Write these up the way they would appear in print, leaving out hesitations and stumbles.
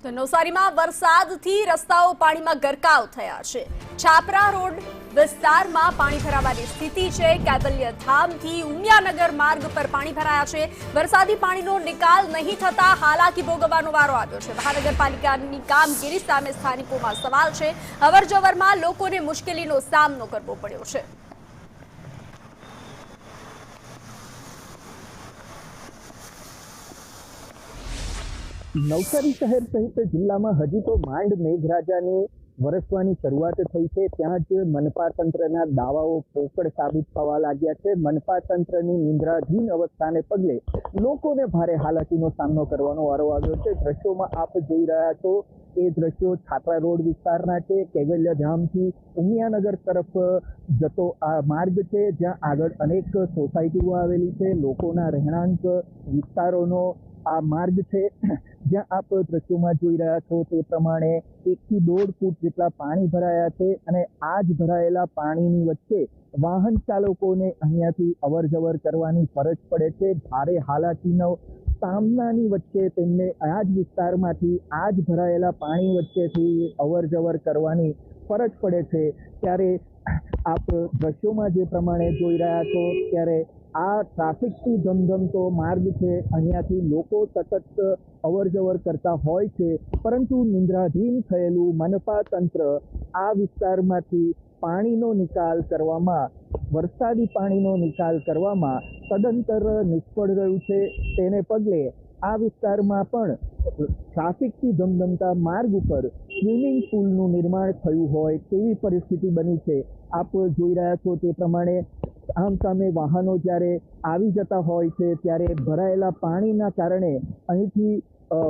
તો નવસારીમાં વરસાદથી રસ્તાઓ પાણીમાં ગરકાવ થયા છે। છાપરા રોડ વિસ્તારમાં પાણી ભરાવાની સ્થિતિ છે। કેવલ્યધામથી ઉમિયાનગર માર્ગ પર પાણી ભરાયા છે। વરસાદી પાણીનો નિકાલ નહીં થતા હાલાકી ભોગવવાનો વારો આવ્યો છે। મહાનગરપાલિકાની કામગીરી સામે સ્થાનિકોમાં સવાલ છે। અવરજવરમાં લોકોને મુશ્કેલીનો સામનો કરવો પડ્યો છે। નવસારી શહેર સહિત જિલ્લામાં હજી તો માંડ મેઘરાજાની વરસવાની શરૂઆત થઈ છે। ત્યાં જ મનપા તંત્રના દાવાઓ પોકળ સાબિત થવા લાગ્યા છે। મનપા તંત્રની નિંદ્રાધીન અવસ્થાને પગલે લોકોને ભારે હાલાકીનો સામનો કરવાનો વારો આવ્યો છે। દ્રશ્યોમાં આપ જોઈ રહ્યા છો એ દ્રશ્યો છાપરા રોડ વિસ્તારના છે। કેવલ્યધામથી ઉમિયાનગર તરફ જતો આ માર્ગ છે, જ્યાં આગળ અનેક સોસાયટીઓ આવેલી છે। લોકોના રહેણાંક વિસ્તારોનો આ માર્ગ છે, જ્યાં આપ દ્રશ્યોમાં જોઈ રહ્યા છો તે પ્રમાણે 1 થી 1.5 ફૂટ જેટલા પાણી ભરાયા છે અને આ જ ભરાયેલા પાણીની વચ્ચે વાહન ચાલકોને અહીંયાથી અવર જવર કરવાની ફરજ પડે છે। ભારે હાલાકીનો સામનાની વચ્ચે તેમને આ જ વિસ્તારમાંથી આ જ ભરાયેલા પાણી વચ્ચેથી અવર જવર કરવાની ફરજ પડે છે। ત્યારે આપ દ્રશ્યોમાં જે પ્રમાણે જોઈ રહ્યા છો ત્યારે આ ટ્રાફિકથી ધમધમતો માર્ગ છે। અહીંયાથી લોકો સતત અવર જવર કરતા હોય છે, પરંતુ નિંદ્રાધીન થયેલું મનપા તંત્ર આ વિસ્તારમાંથી પાણીનો નિકાલ કરવામાં, વરસાદી પાણીનો નિકાલ કરવામાં સદંતર નિષ્ફળ રહ્યું છે। તેને પગલે આ વિસ્તારમાં પણ ટ્રાફિકથી ધમધમતા માર્ગ ઉપર સ્વિમિંગ પુલનું નિર્માણ થયું હોય તેવી પરિસ્થિતિ બની છે। આપ જોઈ રહ્યા છો તે પ્રમાણે સામે વાહનો જ્યારે આવી જતા હોય છે ત્યારે ભરાયેલા પાણીના કારણે અહીંથી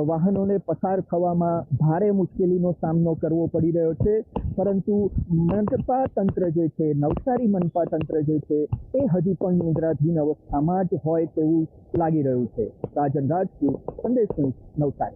વાહનોને પસાર થવામાં ભારે મુશ્કેલીનો સામનો કરવો પડી રહ્યો છે। પરંતુ મનપા તંત્ર જે છે, નવસારી મનપા તંત્ર જે છે, એ હજી પણ નિંદ્રાધીન અવસ્થામાં જ હોય તેવું લાગી રહ્યું છે। રાજન રાજપૂત, સંદેશ ન્યૂઝ, નવસારી।